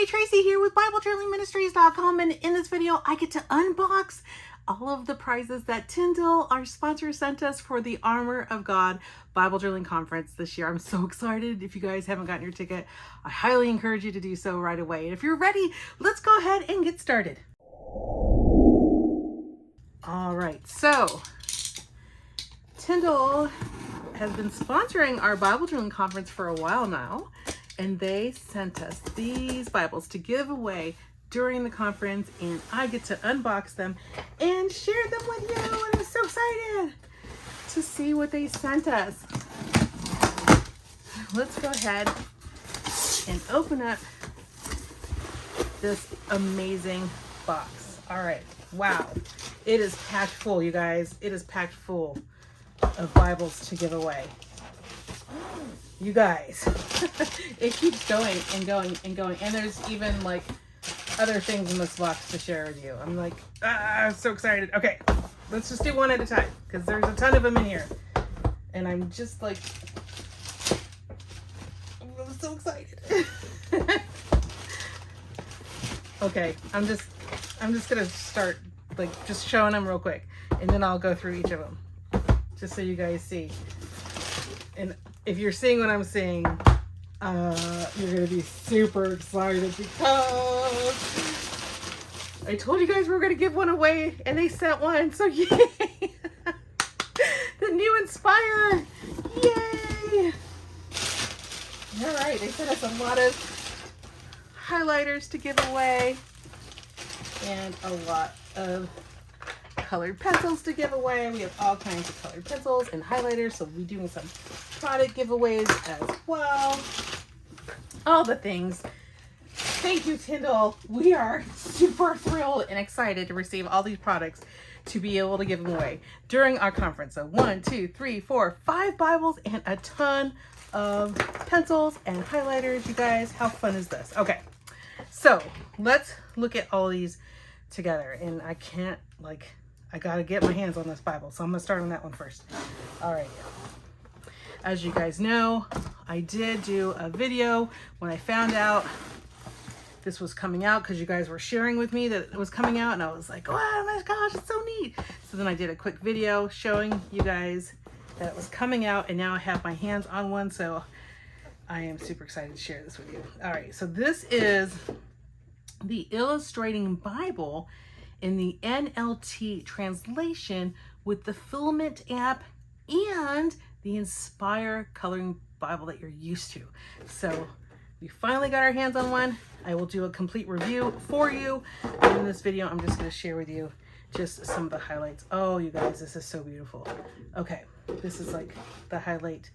Tracie here with BibleJournalingMinistries.com, and in this video I get to unbox all of the prizes that Tyndale, our sponsor, sent us for the Armor of God Bible Journaling Conference this year. I'm so excited. If you guys haven't gotten your ticket, I highly encourage you to do so right away. And if you're ready, let's go ahead and get started. All right, so Tyndale has been sponsoring our Bible Journaling Conference for a while now, and they sent us these Bibles to give away during the conference, and I get to unbox them and share them with you, and I'm so excited to see what they sent us. Let's go ahead and open up this amazing box. All right, wow, it is packed full, you guys. It is packed full of Bibles to give away. You guys, it keeps going and going and going, and there's even like other things in this box to share with you. I'm like, I'm so excited. Okay, let's just do one at a time because there's a ton of them in here, and I'm just like, I'm so excited. Okay, I'm just gonna start like just showing them real quick, and then I'll go through each of them just so you guys see. And if you're seeing what I'm seeing, you're gonna be super excited because I told you guys we were gonna give one away, and they sent one. So yay! The new Inspire, yay! All right, they sent us a lot of highlighters to give away, and a lot of colored pencils to give away. We have all kinds of colored pencils and highlighters, so we'll be doing some product giveaways as well. All the things. Thank you, Tyndale. We are super thrilled and excited to receive all these products to be able to give them away during our conference. So 1, 2, 3, 4, 5 Bibles and a ton of pencils and highlighters. You guys, how fun is this? Okay, so let's look at all these together, and I can't, like, I gotta get my hands on this Bible, so I'm gonna start on that one first. All right. As you guys know, I did do a video when I found out this was coming out, because you guys were sharing with me that it was coming out, and I was like, oh my gosh, it's so neat. So then I did a quick video showing you guys that it was coming out, and now I have my hands on one, so I am super excited to share this with you. All right, so this is the Illustrating Bible in the NLT translation with the Filament app and the Inspire coloring Bible that you're used to. So we finally got our hands on one. I will do a complete review for you. And in this video, I'm just going to share with you just some of the highlights. Oh, you guys, this is so beautiful. Okay, this is like the highlight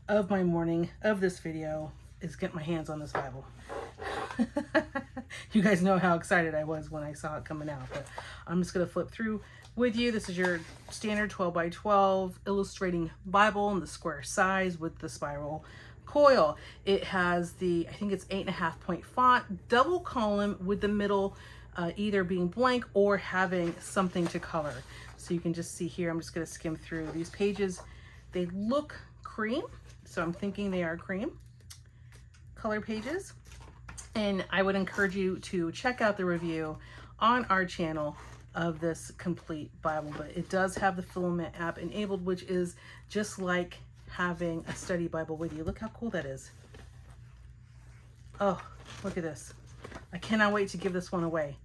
of my morning of this video is getting my hands on this Bible. You guys know how excited I was when I saw it coming out, but I'm just going to flip through with you. This is your standard 12 by 12 illustrating Bible in the square size with the spiral coil. It has the, I think it's 8.5 point font, double column with the middle either being blank or having something to color. So you can just see here, I'm just going to skim through these pages. They look cream, so I'm thinking they are cream color pages. And I would encourage you to check out the review on our channel of this complete Bible, but it does have the Filament app enabled, which is just like having a study Bible with you. Look how cool that is. Oh, look at this. I cannot wait to give this one away.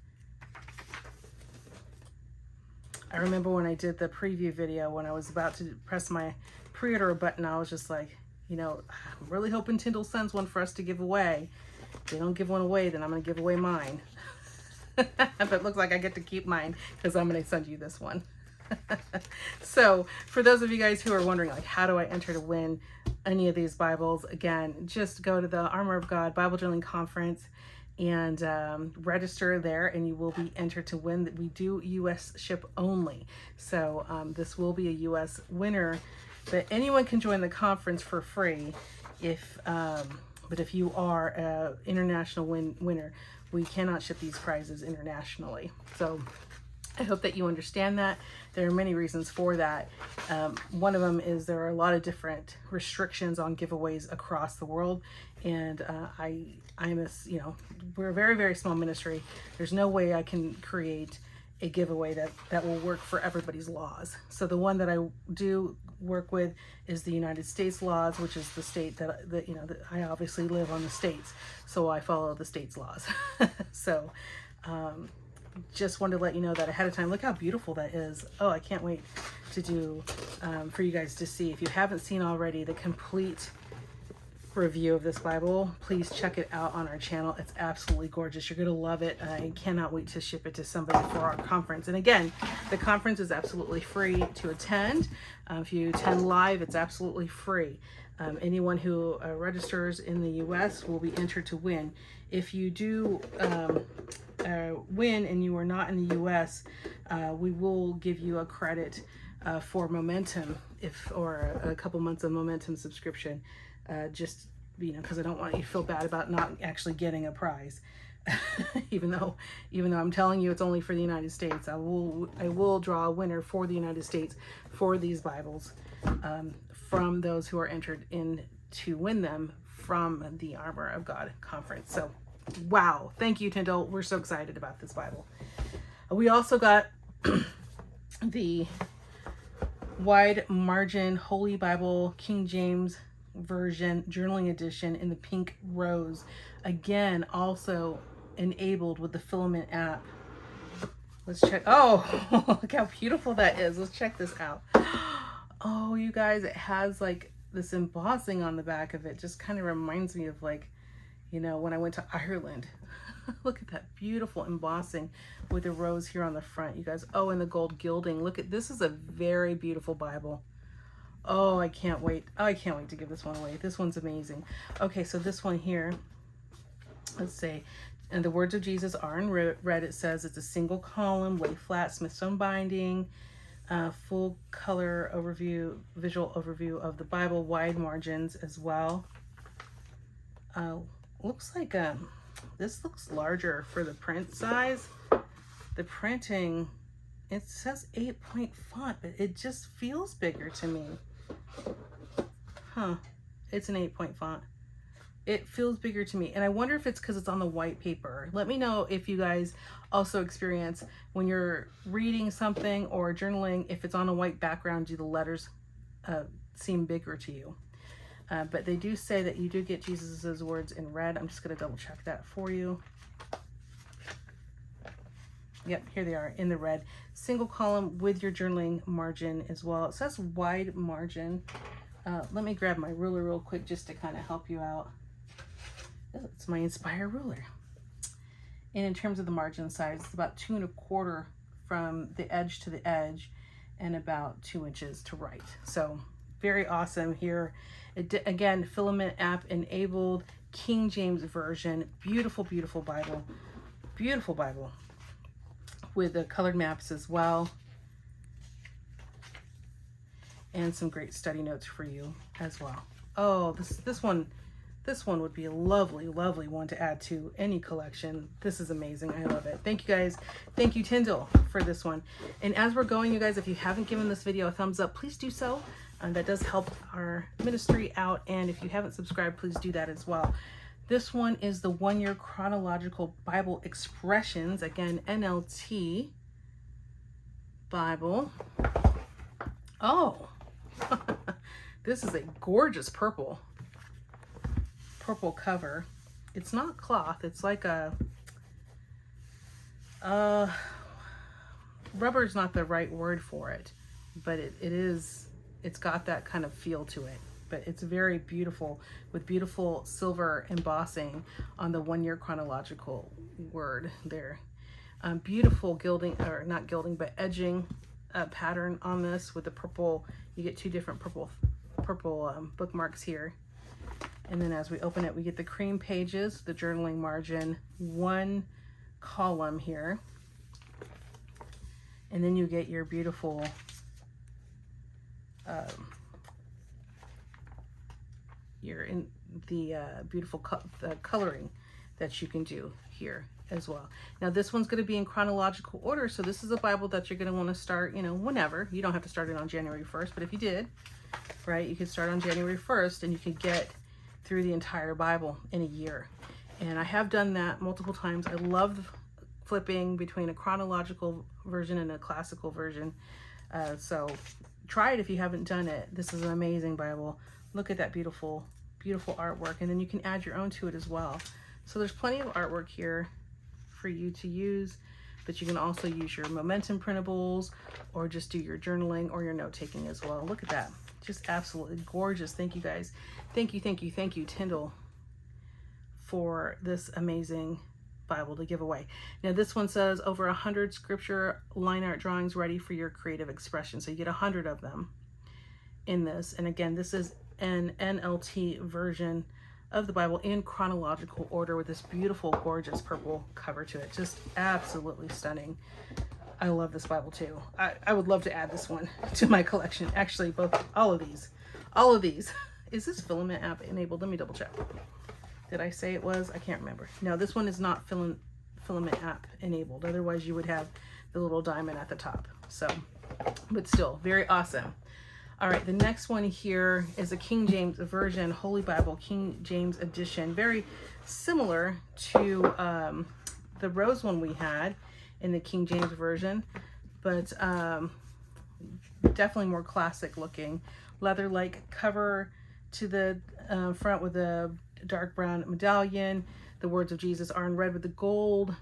I remember when I did the preview video, when I was about to press my pre-order button, I was just like, you know, I'm really hoping Tyndale sends one for us to give away. If they don't give one away, then I'm going to give away mine. But it looks like I get to keep mine because I'm going to send you this one. So for those of you guys who are wondering, like, how do I enter to win any of these Bibles? Again, just go to the Armor of God Bible Journaling Conference and register there, and you will be entered to win. We do U.S. ship only. So this will be a U.S. winner, but anyone can join the conference for free if but if you are an international winner, we cannot ship these prizes internationally. So I hope that you understand that. There are many reasons for that. One of them is there are a lot of different restrictions on giveaways across the world. And I'm a, you know, we're a very, very small ministry. There's no way I can create a giveaway that will work for everybody's laws. So the one that I do work with is the United States laws, which is the state that you know, that I obviously live on the states. So I follow the state's laws. So, just wanted to let you know that ahead of time. Look how beautiful that is. Oh, I can't wait to do for you guys to see. If you haven't seen already the complete review of this Bible, please check it out on our channel. It's absolutely gorgeous. You're gonna love it. I cannot wait to ship it to somebody for our conference. And again, the conference is absolutely free to attend. If you attend live, it's absolutely free. Anyone who registers in the US will be entered to win. If you do win and you are not in the US, we will give you a credit for Momentum, or a couple months of Momentum subscription, just, you know, because I don't want you to feel bad about not actually getting a prize. even though I'm telling you it's only for the United States, I will draw a winner for the United States for these Bibles, from those who are entered in to win them from the Armor of God conference. So wow, thank you, Tyndale. We're so excited about this Bible. We also got the wide margin Holy Bible King James Version journaling edition in the pink rose. Again, also enabled with the Filament app. Let's check. Oh, look how beautiful that is. Let's check this out. Oh, you guys, it has like this embossing on the back of it. Just kind of reminds me of, like, you know, when I went to Ireland. Look at that beautiful embossing with the rose here on the front, you guys. Oh, and the gold gilding. Look at this. Is a very beautiful Bible. Oh, I can't wait. Oh, I can't wait to give this one away. This one's amazing. Okay, so this one here, let's see. And the words of Jesus are in red. It says it's a single column, lay flat, Smithstone binding, full color overview, visual overview of the Bible, wide margins as well. Looks like this looks larger for the print size. The printing, it says 8-point font, but it just feels bigger to me. Huh, it's an 8-point font. It feels bigger to me. And I wonder if it's because it's on the white paper. Let me know if you guys also experience when you're reading something or journaling, if it's on a white background, do the letters seem bigger to you? But they do say that you do get Jesus's words in red. I'm just going to double check that for you. Yep, here they are in the red. Single column with your journaling margin as well. It says wide margin. Let me grab my ruler real quick just to kind of help you out. It's my Inspire ruler. And in terms of the margin size, it's about 2 1/4 from the edge to the edge and about 2 inches to right. So very awesome here. Again, Filament app enabled, King James Version. Beautiful, beautiful Bible. Beautiful Bible with the colored maps as well. And some great study notes for you as well. Oh, this one would be a lovely, lovely one to add to any collection. This is amazing. I love it. Thank you guys. Thank you, Tyndale, for this one. And as we're going, you guys, if you haven't given this video a thumbs up, please do so. That does help our ministry out. And if you haven't subscribed, please do that as well. This one is the 1-year chronological Bible expressions. Again, NLT Bible. Oh, this is a gorgeous purple cover. It's not cloth. It's like a rubber is not the right word for it, but it's got that kind of feel to it. But it's very beautiful with beautiful silver embossing on the 1-year chronological word there. Beautiful gilding, or not gilding, but edging pattern on this with the purple. You get 2 different purple bookmarks here. And then as we open it, we get the cream pages, the journaling margin, 1 column here. And then you get your beautiful beautiful coloring that you can do here as well. Now this one's going to be in chronological order, so this is a Bible that you're going to want to start, whenever. You don't have to start it on January 1st, but if you did, right, you could start on January 1st and you could get through the entire Bible in a year. And I have done that multiple times. I love flipping between a chronological version and a classical version. So try it if you haven't done it. This is an amazing Bible. Look at that beautiful, beautiful artwork. And then you can add your own to it as well. So there's plenty of artwork here for you to use, but you can also use your momentum printables or just do your journaling or your note-taking as well. Look at that. Just absolutely gorgeous. Thank you guys. Thank you, Tyndale, for this amazing Bible to give away. Now this one says over 100 scripture line art drawings ready for your creative expression. So you get 100 of them in this. And again, this is an NLT version of the Bible in chronological order with this beautiful, gorgeous purple cover to it. Just absolutely stunning. I love this Bible too. I would love to add this one to my collection. Actually, all of these. Is this filament app enabled? Let me double check. Did I say it was? I can't remember. No, this one is not filament app enabled. Otherwise you would have the little diamond at the top. So, but still very awesome. All right, the next one here is a King James version, Holy Bible, King James edition. Very similar to the rose one we had in the King James version, but definitely more classic looking. Leather-like cover to the front with a dark brown medallion. The words of Jesus are in red with the gold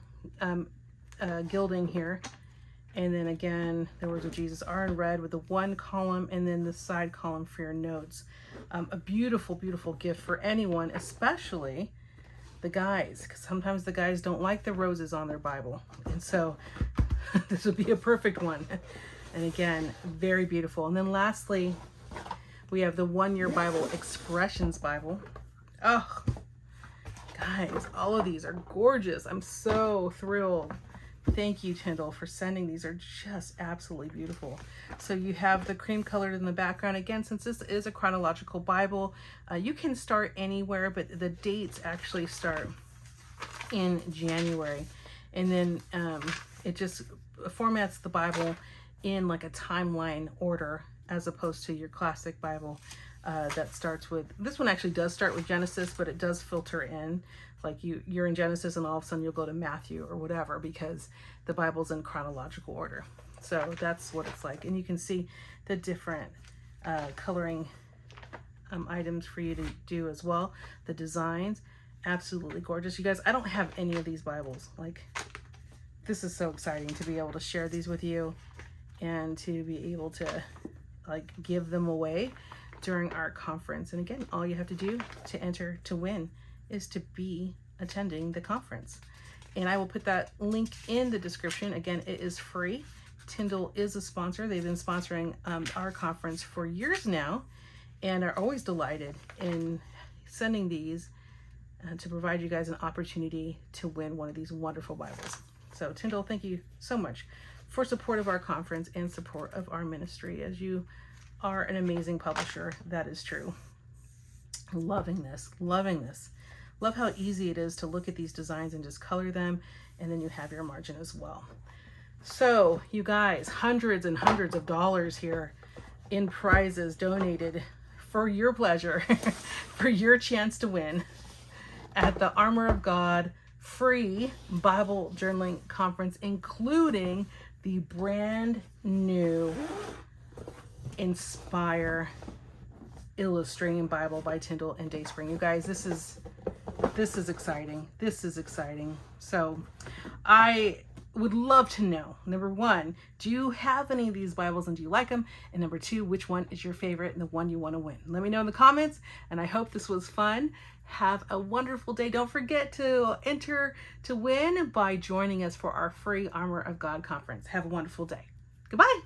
gilding here. And then again, the words of Jesus are in red with the one column and then the side column for your notes. A beautiful, beautiful gift for anyone, especially the guys, because sometimes the guys don't like the roses on their Bible. And so this would be a perfect one. And again, very beautiful. And then lastly, we have the 1 Year Bible Expressions Bible. Oh, guys, all of these are gorgeous. I'm so thrilled. Thank you, Tyndale, for sending. These are just absolutely beautiful. So you have the cream colored in the background. Again, since this is a chronological Bible, you can start anywhere, but the dates actually start in January. And then it just formats the Bible in like a timeline order as opposed to your classic Bible that starts with, this one actually does start with Genesis, but it does filter in. Like you're in Genesis and all of a sudden you'll go to Matthew or whatever because the Bible's in chronological order. So that's what it's like. And you can see the different coloring items for you to do as well. The designs, absolutely gorgeous. You guys, I don't have any of these Bibles. Like, this is so exciting to be able to share these with you and to be able to like give them away during our conference. And again, all you have to do to enter to win is to be attending the conference. And I will put that link in the description. Again, it is free. Tyndale is a sponsor. They've been sponsoring our conference for years now and are always delighted in sending these to provide you guys an opportunity to win one of these wonderful Bibles. So Tyndale, thank you so much for support of our conference and support of our ministry, as you are an amazing publisher. That is true. Loving this, loving this. Love how easy it is to look at these designs and just color them, and then you have your margin as well. So you guys, hundreds and hundreds of dollars here in prizes donated for your pleasure, for your chance to win at the Armor of God free Bible journaling conference, including the brand new Inspire Illustrating Bible by Tyndale and Dayspring. You guys, this is exciting. This is exciting. So I would love to know, number one, do you have any of these Bibles and do you like them? And number two, which one is your favorite and the one you want to win? Let me know in the comments, and I hope this was fun. Have a wonderful day. Don't forget to enter to win by joining us for our free Armor of God conference. Have a wonderful day. Goodbye.